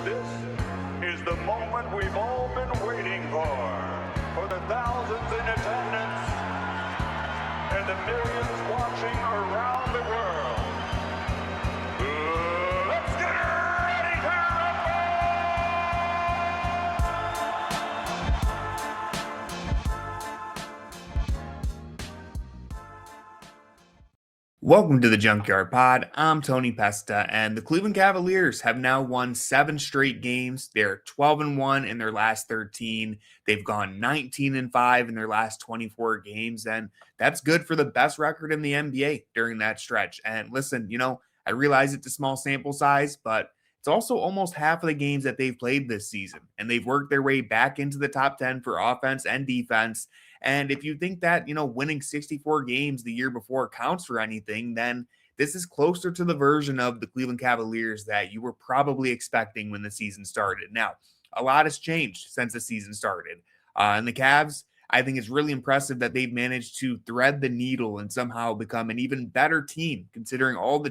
This is the moment we've all been waiting for the thousands in attendance and the millions watching around the world. Let's get ready to Welcome to the Junkyard Pod. I'm Tony Pesta, and the Cleveland Cavaliers have now won 7 straight games. They're 12-1 in their last 13. They've gone 19-5 in their last 24 games, and that's good for the best record in the NBA during that stretch. And listen, I realize it's a small sample size, but it's also almost half of the games that they've played this season, and they've worked their way back into the top 10 for offense and defense. And if you think that, winning 64 games the year before counts for anything, then this is closer to the version of the Cleveland Cavaliers that you were probably expecting when the season started. Now, a lot has changed since the season started. And the Cavs, I think it's really impressive that they've managed to thread the needle and somehow become an even better team, considering all the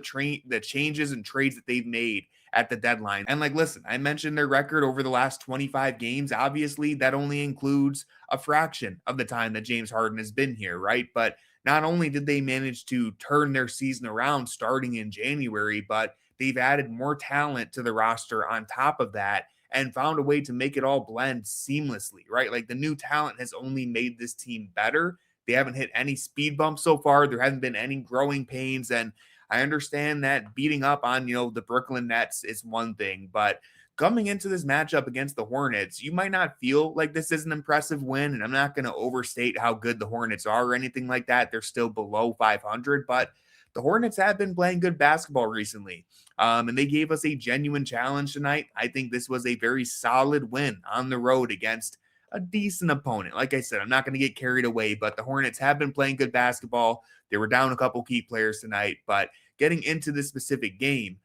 changes and trades that they've made at the deadline. And listen, I mentioned their record over the last 25 games. Obviously, that only includes a fraction of the time that James Harden has been here, right? But not only did they manage to turn their season around starting in January, but they've added more talent to the roster on top of that and found a way to make it all blend seamlessly, right? Like the new talent has only made this team better. They haven't hit any speed bumps so far. There haven't been any growing pains. And I understand that beating up on, the Brooklyn Nets is one thing, but coming into this matchup against the Hornets, you might not feel like this is an impressive win, and I'm not going to overstate how good the Hornets are or anything like that. They're still below 500, but the Hornets have been playing good basketball recently, and they gave us a genuine challenge tonight. I think this was a very solid win on the road against a decent opponent. Like I said, I'm not going to get carried away, but the Hornets have been playing good basketball. They were down a couple key players tonight, but getting into this specific game,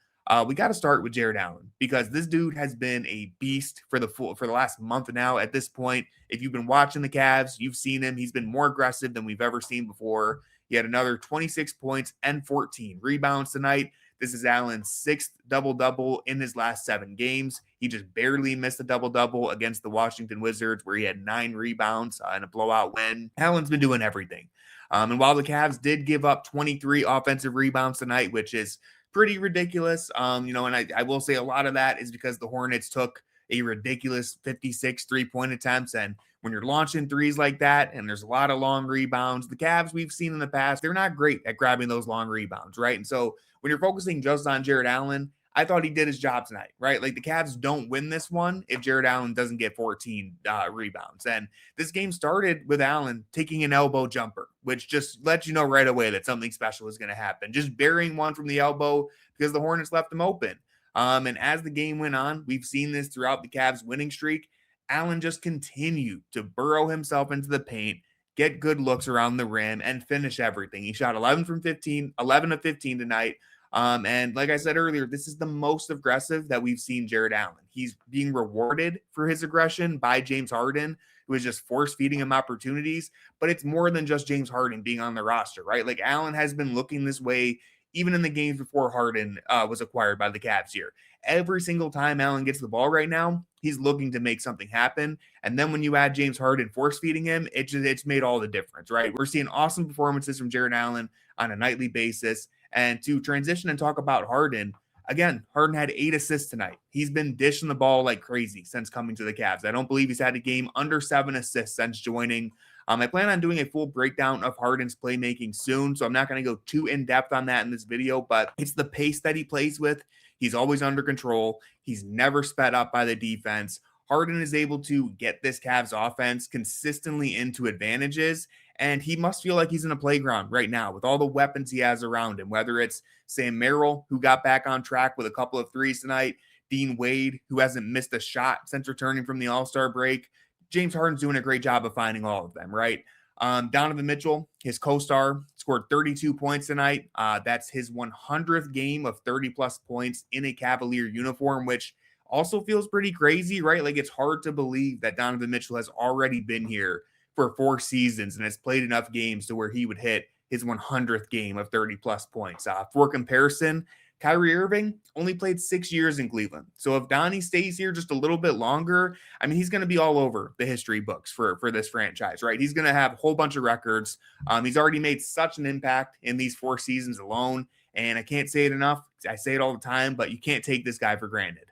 we got to start with Jarrett Allen because this dude has been a beast for the last month now. At this point, if you've been watching the Cavs, you've seen him. He's been more aggressive than we've ever seen before. He had another 26 points and 14 rebounds tonight. This is Allen's 6th double-double in his last 7 games. He just barely missed a double-double against the Washington Wizards where he had 9 rebounds in a blowout win. Allen's been doing everything. And while the Cavs did give up 23 offensive rebounds tonight, which is pretty ridiculous, and I will say a lot of that is because the Hornets took a ridiculous 56 three-point attempts. And when you're launching threes like that and there's a lot of long rebounds, the Cavs we've seen in the past, they're not great at grabbing those long rebounds, right? And so when you're focusing just on Jarrett Allen, I thought he did his job tonight, right? Like the Cavs don't win this one if Jarrett Allen doesn't get 14 rebounds. And this game started with Allen taking an elbow jumper, which just lets you know right away that something special is going to happen. Just burying one from the elbow because the Hornets left him open. And as the game went on, we've seen this throughout the Cavs winning streak. Allen just continued to burrow himself into the paint, get good looks around the rim, and finish everything. He shot 11 of 15 tonight. And like I said earlier, this is the most aggressive that we've seen Jarrett Allen. He's being rewarded for his aggression by James Harden, who is just force feeding him opportunities. But it's more than just James Harden being on the roster, right? Like Allen has been looking this way even in the games before Harden was acquired by the Cavs here. Every single time Allen gets the ball right now, he's looking to make something happen. And then when you add James Harden force feeding him, it's made all the difference, right? We're seeing awesome performances from Jarrett Allen on a nightly basis. And to transition and talk about Harden, again, Harden had 8 assists tonight. He's been dishing the ball like crazy since coming to the Cavs. I don't believe he's had a game under 7 assists since joining. I plan on doing a full breakdown of Harden's playmaking soon, so I'm not going to go too in-depth on that in this video, but it's the pace that he plays with. He's always under control. He's never sped up by the defense. Harden is able to get this Cavs offense consistently into advantages, and he must feel like he's in a playground right now with all the weapons he has around him, whether it's Sam Merrill, who got back on track with a couple of threes tonight, Dean Wade, who hasn't missed a shot since returning from the All-Star break. James Harden's doing a great job of finding all of them, right? Donovan Mitchell, his co-star, scored 32 points tonight. That's his 100th game of 30-plus points in a Cavalier uniform, which also feels pretty crazy, right? Like it's hard to believe that Donovan Mitchell has already been here for 4 seasons and has played enough games to where he would hit his 100th game of 30-plus points. For comparison, Kyrie Irving only played 6 years in Cleveland. So if Donnie stays here just a little bit longer, I mean, he's going to be all over the history books for this franchise, right? He's going to have a whole bunch of records. He's already made such an impact in these 4 seasons alone. And I can't say it enough. I say it all the time, but you can't take this guy for granted.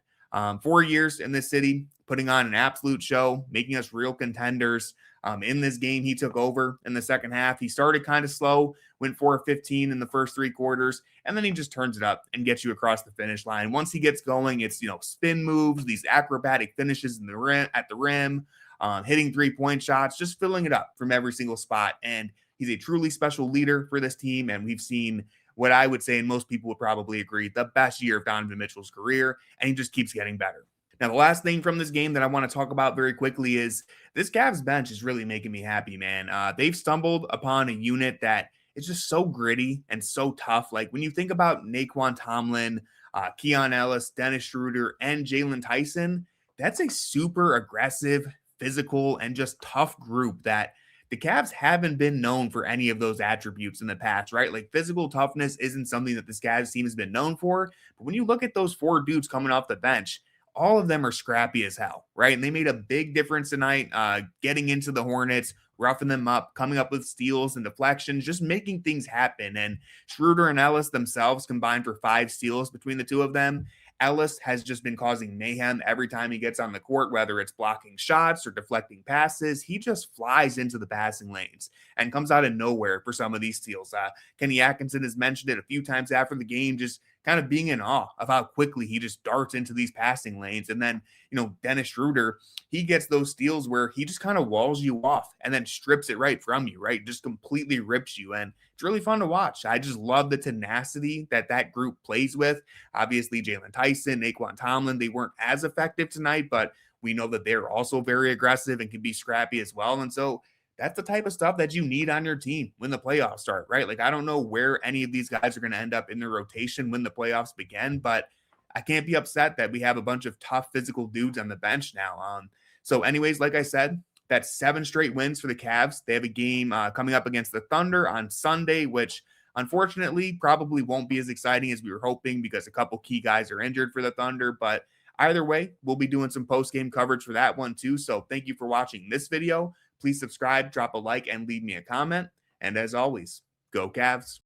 4 years in this city, putting on an absolute show, making us real contenders. In this game, he took over in the second half. He started kind of slow, went 4-15 in the first 3 quarters, and then he just turns it up and gets you across the finish line. Once he gets going, it's, spin moves, these acrobatic finishes in the rim, at the rim, hitting 3-point shots, just filling it up from every single spot. And he's a truly special leader for this team, and we've seen what I would say, and most people would probably agree, the best year of Donovan Mitchell's career, and he just keeps getting better. Now, the last thing from this game that I want to talk about very quickly is this Cavs bench is really making me happy, man. They've stumbled upon a unit that is just so gritty and so tough. Like when you think about Naquan Tomlin, Keon Ellis, Dennis Schroeder, and Jalen Tyson, that's a super aggressive, physical, and just tough group that the Cavs haven't been known for any of those attributes in the past, right? Like physical toughness isn't something that this Cavs team has been known for. But when you look at those 4 dudes coming off the bench, all of them are scrappy as hell, right? And they made a big difference tonight, getting into the Hornets, roughing them up, coming up with steals and deflections, just making things happen. And Schroeder and Ellis themselves combined for 5 steals between the two of them. Ellis has just been causing mayhem every time he gets on the court, whether it's blocking shots or deflecting passes. He just flies into the passing lanes and comes out of nowhere for some of these steals. Kenny Atkinson has mentioned it a few times after the game, just kind of being in awe of how quickly he just darts into these passing lanes. And then, Dennis Schroeder, he gets those steals where he just kind of walls you off and then strips it right from you, right? Just completely rips you. And it's really fun to watch. I just love the tenacity that group plays with. Obviously, Jalen Tyson, Naquan Tomlin, they weren't as effective tonight, but we know that they're also very aggressive and can be scrappy as well. And so that's the type of stuff that you need on your team when the playoffs start, right? Like, I don't know where any of these guys are going to end up in the rotation when the playoffs begin, but I can't be upset that we have a bunch of tough physical dudes on the bench now. So anyways, like I said, that's 7 straight wins for the Cavs. They have a game coming up against the Thunder on Sunday, which unfortunately probably won't be as exciting as we were hoping because a couple key guys are injured for the Thunder. But either way, we'll be doing some post-game coverage for that one too. So thank you for watching this video. Please subscribe, drop a like, and leave me a comment. And as always, go Cavs.